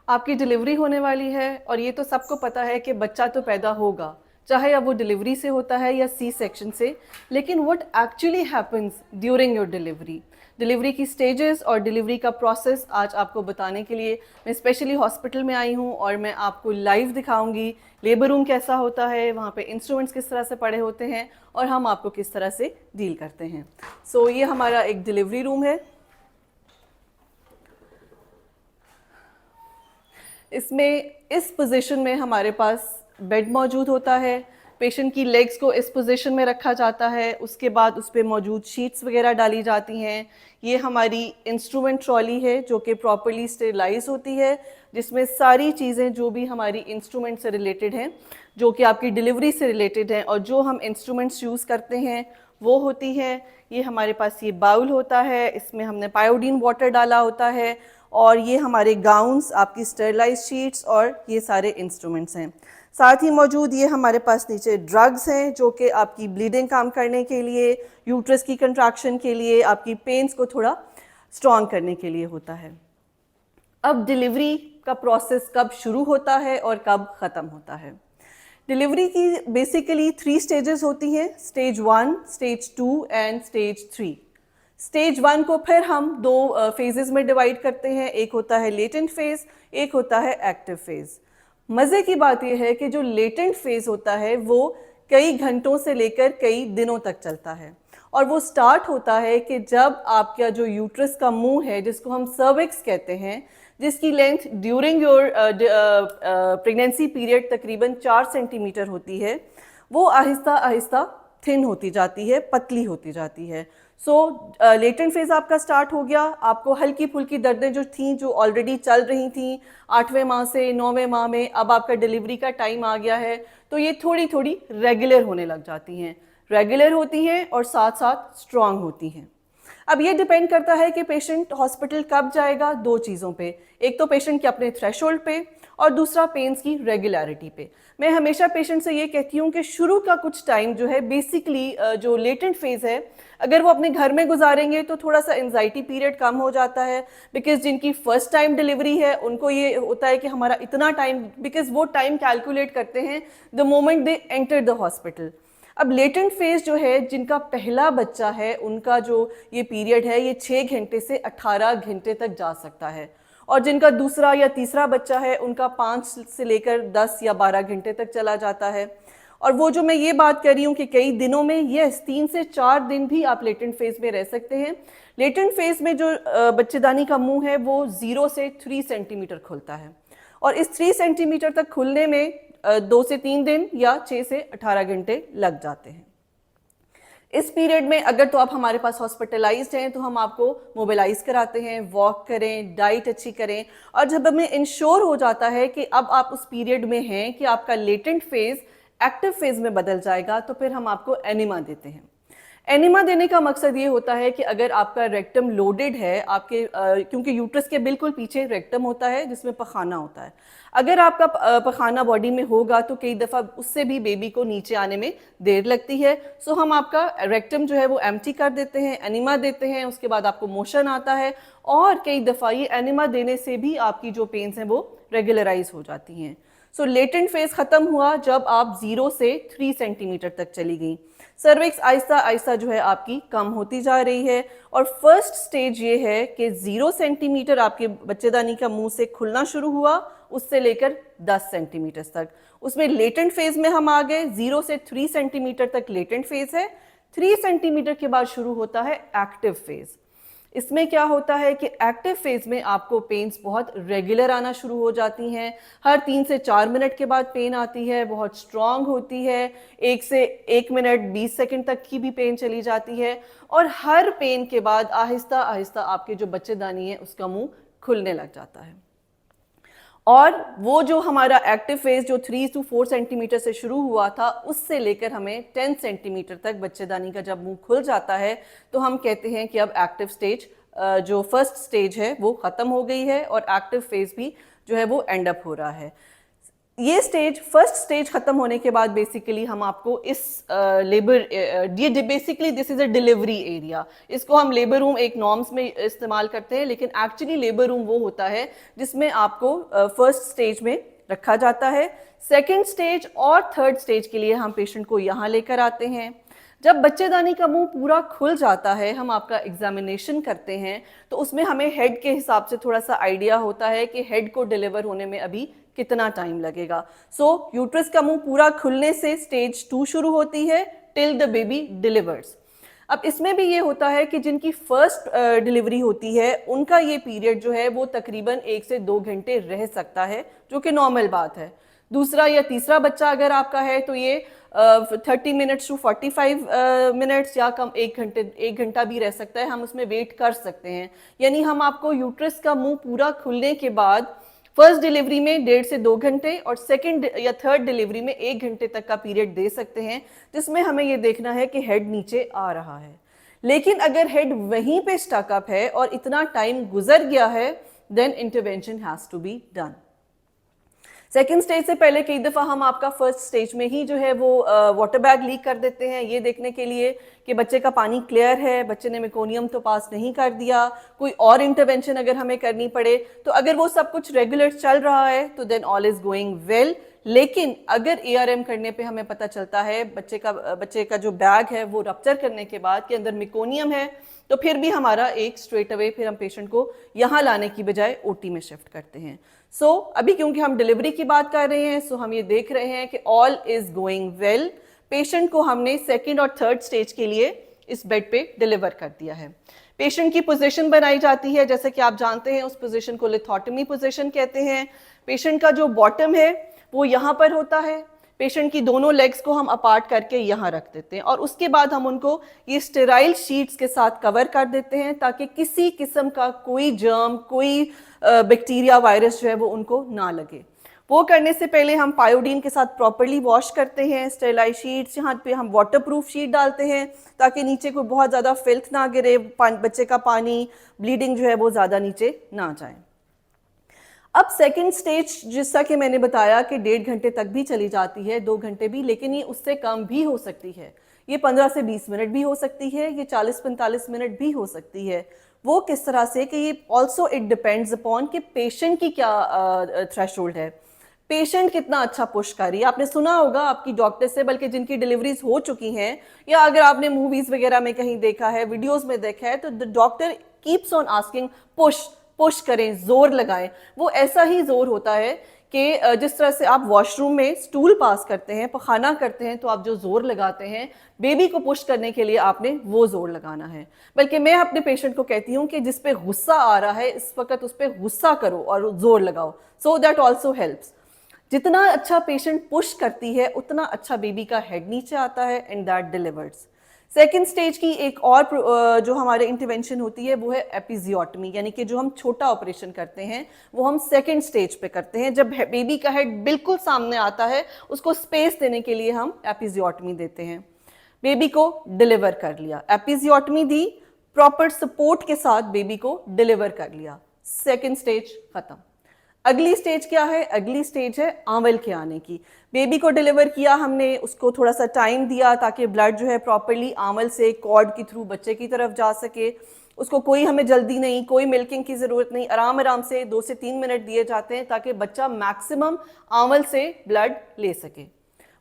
आपकी डिलीवरी होने वाली है और ये तो सबको पता है कि बच्चा तो पैदा होगा, चाहे अब वो डिलीवरी से होता है या सी सेक्शन से। लेकिन what actually happens during your delivery, delivery की स्टेजेस और डिलीवरी का प्रोसेस आज आपको बताने के लिए मैं स्पेशली हॉस्पिटल में आई हूँ और मैं आपको लाइव दिखाऊंगी लेबर रूम कैसा होता है, वहाँ पे इंस्ट्रूमेंट्स किस तरह से पड़े होते हैं और हम आपको किस तरह से डील करते हैं। सो ये हमारा एक डिलीवरी रूम है। इसमें इस पोजीशन में हमारे पास बेड मौजूद होता है। पेशेंट की लेग्स को इस पोजीशन में रखा जाता है, उसके बाद उस पर मौजूद शीट्स वगैरह डाली जाती हैं। ये हमारी इंस्ट्रूमेंट ट्रॉली है जो कि प्रॉपर्ली स्टेरिलाइज होती है, जिसमें सारी चीज़ें जो भी हमारी इंस्ट्रूमेंट से रिलेटेड हैं, जो कि आपकी डिलीवरी से रिलेटेड हैं और जो हम इंस्ट्रूमेंट्स यूज़ करते हैं वो होती हैं। ये हमारे पास ये बाउल होता है, इसमें हमने पायोडीन वाटर डाला होता है और ये हमारे गाउन्स, आपकी स्टेरिलाइज शीट्स और ये सारे इंस्ट्रूमेंट्स हैं। साथ ही मौजूद ये हमारे पास नीचे ड्रग्स हैं जो कि आपकी ब्लीडिंग कम करने के लिए, यूट्रस की कंट्रैक्शन के लिए, आपकी पेन्स को थोड़ा स्ट्रॉन्ग करने के लिए होता है। अब डिलीवरी का प्रोसेस कब शुरू होता है और कब ख़त्म होता है। डिलीवरी की बेसिकली 3 स्टेजेस होती हैं, stage 1, stage 2 and stage 3। Stage 1 को फिर हम 2 फेजेस में डिवाइड करते हैं, एक होता है लेटेंट फेज, एक होता है एक्टिव फेज। मज़े की बात यह है कि जो लेटेंट फेज होता है वो कई घंटों से लेकर कई दिनों तक चलता है और वो स्टार्ट होता है कि जब आपका जो यूट्रस का मुंह है, जिसको हम सर्विक्स कहते हैं, जिसकी length during your pregnancy period तकरीबन 4 सेंटीमीटर होती है, वो आहिस्ता आहिस्ता थिन होती जाती है, पतली होती जाती है। सो लेटेंट फेज आपका स्टार्ट हो गया। आपको हल्की फुल्की दर्दें जो थी, जो ऑलरेडी चल रही थी 8वें माह से 9वें माह में, अब आपका डिलीवरी का टाइम आ गया है तो ये थोड़ी थोड़ी रेगुलर होने लग जाती हैं, रेगुलर होती हैं और साथ साथ स्ट्रांग होती हैं। अब ये डिपेंड करता है कि पेशेंट हॉस्पिटल कब जाएगा 2 चीज़ों पे, एक तो पेशेंट के अपने थ्रेशोल्ड पे और दूसरा पेन्स की रेगुलरिटी पे। मैं हमेशा पेशेंट से ये कहती हूँ कि शुरू का कुछ टाइम जो है बेसिकली जो लेटेंट फेज़ है, अगर वो अपने घर में गुजारेंगे तो थोड़ा सा एंजाइटी पीरियड कम हो जाता है, बिकॉज जिनकी फर्स्ट टाइम डिलीवरी है उनको ये होता है कि हमारा इतना टाइम, बिकॉज वो टाइम कैलकुलेट करते हैं the moment they enter the hospital. अब लेटेंट फेज जो है, जिनका पहला बच्चा है, उनका जो ये पीरियड है ये 6 घंटे से 18 घंटे तक जा सकता है और जिनका दूसरा या तीसरा बच्चा है उनका 5 से लेकर 10 या 12 घंटे तक चला जाता है। और वो जो मैं ये बात कर रही हूँ कि कई दिनों में, यस 3 से 4 दिन भी आप लेटेंट फेज में रह सकते हैं। लेटेंट फेज में जो बच्चेदानी का मुंह है वो 0 से 3 सेंटीमीटर खुलता है और इस 3 सेंटीमीटर तक खुलने में 2 से 3 दिन या 6 से 18 घंटे लग जाते हैं। इस पीरियड में अगर तो आप हमारे पास हॉस्पिटलाइज्ड हैं तो हम आपको मोबिलाइज कराते हैं, वॉक करें, डाइट अच्छी करें और जब हमें इंश्योर हो जाता है कि अब आप उस पीरियड में हैं कि आपका लेटेंट फेज एक्टिव फेज में बदल जाएगा, तो फिर हम आपको एनिमा देते हैं। एनिमा देने का मकसद ये होता है कि अगर आपका रेक्टम लोडेड है, आपके क्योंकि यूट्रस के बिल्कुल पीछे रेक्टम होता है जिसमें पखाना होता है, अगर आपका पखाना बॉडी में होगा तो कई दफ़ा उससे भी बेबी को नीचे आने में देर लगती है। सो हम आपका रेक्टम जो है वो एम्प्टी कर देते हैं, एनिमा देते हैं, उसके बाद आपको मोशन आता है और कई दफ़ा ये एनिमा देने से भी आपकी जो पेन्स हैं वो रेगुलराइज हो जाती हैं। सो लेटेंट फेज ख़त्म हुआ जब आप 0 से 3 सेंटीमीटर तक चली गई। सर्विक्स आहिस्ता आहिस्ता जो है आपकी कम होती जा रही है और फर्स्ट स्टेज ये है कि 0 सेंटीमीटर आपके बच्चेदानी का मुंह से खुलना शुरू हुआ, उससे लेकर 10 सेंटीमीटर तक। उसमें लेटेंट फेज में हम आ गए, 0 से 3 सेंटीमीटर तक लेटेंट फेज है। 3 सेंटीमीटर के बाद शुरू होता है एक्टिव फेज। इसमें क्या होता है कि एक्टिव फेज में आपको पेन्स बहुत रेगुलर आना शुरू हो जाती हैं। हर 3 से 4 मिनट के बाद पेन आती है, बहुत स्ट्रॉन्ग होती है, 1 से 1 मिनट 20 सेकंड तक की भी पेन चली जाती है और हर पेन के बाद आहिस्ता आहिस्ता आपके जो बच्चेदानी है उसका मुंह खुलने लग जाता है। और वो जो हमारा एक्टिव फेज जो 3 से 4 सेंटीमीटर से शुरू हुआ था, उससे लेकर हमें 10 सेंटीमीटर तक बच्चेदानी का जब मुंह खुल जाता है तो हम कहते हैं कि अब एक्टिव स्टेज जो फर्स्ट स्टेज है वो ख़त्म हो गई है और एक्टिव फेज भी जो है वो एंड अप हो रहा है। ये स्टेज, फर्स्ट स्टेज खत्म होने के बाद बेसिकली हम आपको इस लेबर, ये basically this is a delivery area, इसको हम लेबर रूम एक नॉर्म्स में इस्तेमाल करते हैं, लेकिन एक्चुअली लेबर रूम वो होता है जिसमें आपको फर्स्ट स्टेज में रखा जाता है। सेकेंड स्टेज और थर्ड स्टेज के लिए हम पेशेंट को यहाँ लेकर आते हैं। जब बच्चेदानी का मुंह पूरा खुल जाता है, हम आपका एग्जामिनेशन करते हैं, तो उसमें हमें हेड के हिसाब से थोड़ा सा आइडिया होता है कि हेड को डिलीवर होने में अभी कितना टाइम लगेगा। सो यूट्रस का मुंह पूरा खुलने से स्टेज 2 शुरू होती है टिल द बेबी डिलीवर्स। अब इसमें भी ये होता है कि जिनकी फर्स्ट डिलीवरी होती है उनका ये पीरियड जो है वो तकरीबन 1 से 2 घंटे रह सकता है, जो कि नॉर्मल बात है। दूसरा या तीसरा बच्चा अगर आपका है तो ये 30 मिनट्स टू 45 मिनट्स या कम 1 घंटा भी रह सकता है, हम उसमें वेट कर सकते हैं। यानी हम आपको यूट्रस का मुंह पूरा खुलने के बाद फर्स्ट डिलीवरी में 1.5 से 2 घंटे और सेकंड या थर्ड डिलीवरी में 1 घंटे तक का पीरियड दे सकते हैं, जिसमें हमें ये देखना है कि हेड नीचे आ रहा है। लेकिन अगर हेड वहीं पे स्टकअप है और इतना टाइम गुजर गया है, then intervention has to be done. Second stage से पहले कई दफ़ा हम आपका फर्स्ट स्टेज में ही जो है वो वाटर बैग लीक कर देते हैं, ये देखने के लिए कि बच्चे का पानी क्लियर है, बच्चे ने मेकोनियम तो पास नहीं कर दिया, कोई और इंटरवेंशन अगर हमें करनी पड़े। तो अगर वो सब कुछ रेगुलर चल रहा है तो then all is going well. लेकिन अगर ARM करने पे हमें पता चलता है बच्चे का जो बैग है वो रप्चर करने के बाद के अंदर मेकोनियम है, तो फिर भी हमारा एक स्ट्रेट अवे फिर हम पेशेंट को यहाँ लाने की बजाय OT में शिफ्ट करते हैं। अभी क्योंकि हम डिलीवरी की बात कर रहे हैं, हम ये देख रहे हैं कि all is going well. Patient को हमने सेकेंड और थर्ड स्टेज के लिए इस बेड पे डिलीवर कर दिया है। पेशेंट की पोजीशन बनाई जाती है, जैसे कि आप जानते हैं उस पोजीशन को लिथोटमी पोजीशन कहते हैं। पेशेंट का जो बॉटम है वो यहाँ पर होता है, पेशेंट की दोनों लेग्स को हम अपार्ट करके यहाँ रख देते हैं और उसके बाद हम उनको ये स्टेराइल शीट्स के साथ कवर कर देते हैं ताकि किसी किस्म का कोई जर्म, कोई बैक्टीरिया, वायरस जो है वो उनको ना लगे। वो करने से पहले हम पायोडीन के साथ प्रॉपर्ली वॉश करते हैं स्टेराइल शीट्स। यहाँ पे हम वाटरप्रूफ शीट डालते हैं ताकि नीचे कोई बहुत ज़्यादा फिल्थ ना गिरे, बच्चे का पानी, ब्लीडिंग जो है वो ज़्यादा नीचे ना जाए। अब सेकेंड स्टेज, जैसा कि मैंने बताया कि 1.5 घंटे तक भी चली जाती है, 2 घंटे भी, लेकिन ये उससे कम भी हो सकती है। ये 15 से 20 मिनट भी हो सकती है, ये 40-45 मिनट भी हो सकती है। वो किस तरह से कि ये ऑल्सो इट डिपेंड्स अपॉन कि पेशेंट की क्या थ्रेशोल्ड है, पेशेंट कितना अच्छा पुश कर रही है। आपने सुना होगा आपकी डॉक्टर से, बल्कि जिनकी डिलीवरीज हो चुकी हैं या अगर आपने मूवीज वगैरह में कहीं देखा है, वीडियोस में देखा है, तो the doctor keeps on asking push push करें, जोर लगाएं। वो ऐसा ही जोर होता है कि जिस तरह से आप वॉशरूम में स्टूल पास करते हैं, पखाना करते हैं, तो आप जो जोर लगाते हैं बेबी को पुश करने के लिए आपने वो जोर लगाना है। बल्कि मैं अपने पेशेंट को कहती हूँ कि जिस पे गुस्सा आ रहा है इस वक्त उस पर गुस्सा करो और जोर लगाओ, सो दैट ऑल्सो हेल्प्स। जितना अच्छा पेशेंट पुश करती है उतना अच्छा बेबी का हेड नीचे आता है and that delivers. Second stage की एक और जो हमारे इंटरवेंशन होती है वो है एपिजियोटमी, यानी कि जो हम छोटा ऑपरेशन करते हैं वो हम सेकेंड स्टेज पे करते हैं। जब बेबी का हेड बिल्कुल सामने आता है उसको स्पेस देने के लिए हम एपिजियोटमी देते हैं। बेबी को डिलीवर कर लिया, एपिजियोटमी दी, प्रॉपर सपोर्ट के साथ बेबी को डिलीवर कर लिया, सेकेंड स्टेज खत्म। अगली स्टेज क्या है? अगली स्टेज है आंवल के आने की। बेबी को डिलीवर किया हमने, उसको थोड़ा सा टाइम दिया ताकि ब्लड जो है प्रॉपरली आंवल से कॉर्ड के थ्रू बच्चे की तरफ जा सके। उसको कोई हमें जल्दी नहीं, कोई मिल्किंग की ज़रूरत नहीं, आराम आराम से 2 से 3 मिनट दिए जाते हैं ताकि बच्चा मैक्सिमम आंवल से ब्लड ले सके।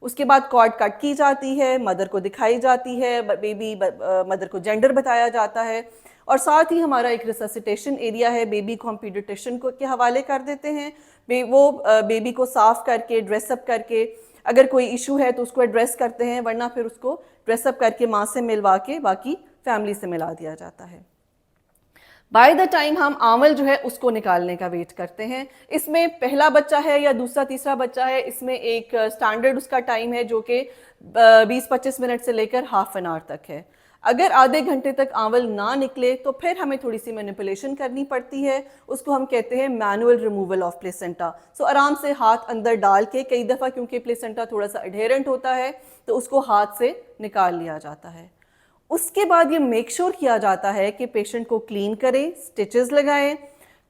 उसके बाद कॉर्ड कट की जाती है, मदर को दिखाई जाती है, बेबी मदर को जेंडर बताया जाता है और साथ ही हमारा एक रिससिटेशन एरिया है। बेबी को हम पीडियाट्रिशियन को के हवाले कर देते हैं। वो बेबी को साफ करके ड्रेसअप करके, अगर कोई इशू है तो उसको एड्रेस करते हैं, वरना फिर उसको ड्रेसअप करके माँ से मिलवा के बाकी फैमिली से मिला दिया जाता है। बाय द टाइम हम आंवल जो है उसको निकालने का वेट करते हैं। इसमें पहला बच्चा है या दूसरा तीसरा बच्चा है, इसमें एक स्टैंडर्ड उसका टाइम है जो कि 20-25 मिनट से लेकर हाफ एन आवर तक है। अगर आधे घंटे तक आंवल ना निकले तो फिर हमें थोड़ी सी मैनिपुलेशन करनी पड़ती है, उसको हम कहते हैं मैनुअल रिमूवल ऑफ प्लेसेंटा। आराम से हाथ अंदर डाल के, कई दफ़ा क्योंकि प्लेसेंटा थोड़ा सा एडहेरेंट होता है तो उसको हाथ से निकाल लिया जाता है। उसके बाद ये मेक श्योर किया जाता है कि पेशेंट को क्लीन करें, स्टिचेस लगाएं,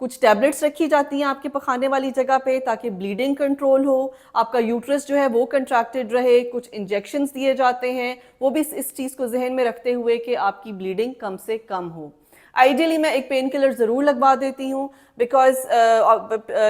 कुछ टैबलेट्स रखी जाती हैं आपके पखाने वाली जगह पे ताकि ब्लीडिंग कंट्रोल हो, आपका यूट्रस जो है वो कंट्रैक्टेड रहे, कुछ इंजेक्शंस दिए जाते हैं, वो भी इस चीज़ को जहन में रखते हुए कि आपकी ब्लीडिंग कम से कम हो। आइडियली मैं एक पेन किलर ज़रूर लगवा देती हूँ बिकॉज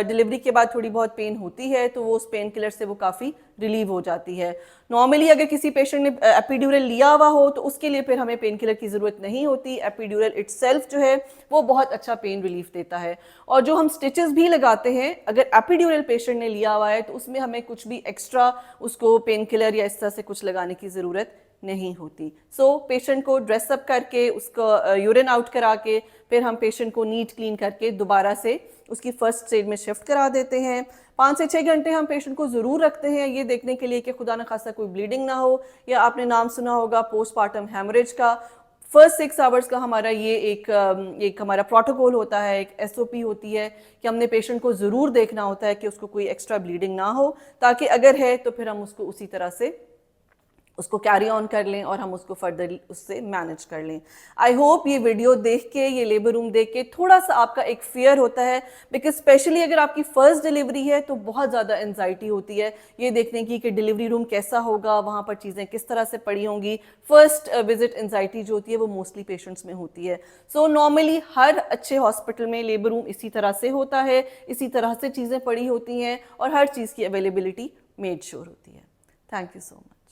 डिलीवरी के बाद थोड़ी बहुत पेन होती है, तो वो उस पेन किलर से वो काफ़ी रिलीव हो जाती है। नॉर्मली अगर किसी पेशेंट ने एपिड्यूरल लिया हुआ हो तो उसके लिए फिर हमें पेन किलर की ज़रूरत नहीं होती। एपिड्यूरल इटसेल्फ जो है वो बहुत अच्छा पेन रिलीफ देता है। और जो हम स्टिचेस भी लगाते हैं, अगर एपिड्यूरल पेशेंट ने लिया हुआ है तो उसमें हमें कुछ भी एक्स्ट्रा उसको पेन किलर या इस तरह से कुछ लगाने की ज़रूरत नहीं होती। सो पेशेंट को ड्रेसअप करके उसका यूरिन आउट करा के फिर हम पेशेंट को नीट क्लीन करके दोबारा से उसकी फर्स्ट स्टेज में शिफ्ट करा देते हैं। 5 से 6 घंटे हम पेशेंट को ज़रूर रखते हैं ये देखने के लिए कि खुदा न खासा कोई ब्लीडिंग ना हो, या आपने नाम सुना होगा पोस्टमार्टम हेमरेज का। फर्स्ट 6 आवर्स का हमारा ये एक हमारा प्रोटोकॉल होता है, एक एसओपी होती है कि हमने पेशेंट को ज़रूर देखना होता है कि उसको कोई एक्स्ट्रा ब्लीडिंग ना हो, ताकि अगर है तो फिर हम उसको उसी तरह से उसको कैरी ऑन कर लें और हम उसको फर्दर उससे मैनेज कर लें। आई होप ये वीडियो देख के, ये लेबर रूम देख के थोड़ा सा आपका एक फियर होता है, बिकॉज स्पेशली अगर आपकी फर्स्ट डिलीवरी है तो बहुत ज़्यादा एंजाइटी होती है ये देखने की कि डिलीवरी रूम कैसा होगा, वहाँ पर चीज़ें किस तरह से पड़ी होंगी। फर्स्ट विजिट एंजाइटी जो होती है वो मोस्टली पेशेंट्स में होती है। सो नॉर्मली हर अच्छे हॉस्पिटल में लेबर रूम इसी तरह से होता है, इसी तरह से चीज़ें पड़ी होती हैं और हर चीज़ की अवेलेबिलिटी मेड श्योर होती है। Thank you so much.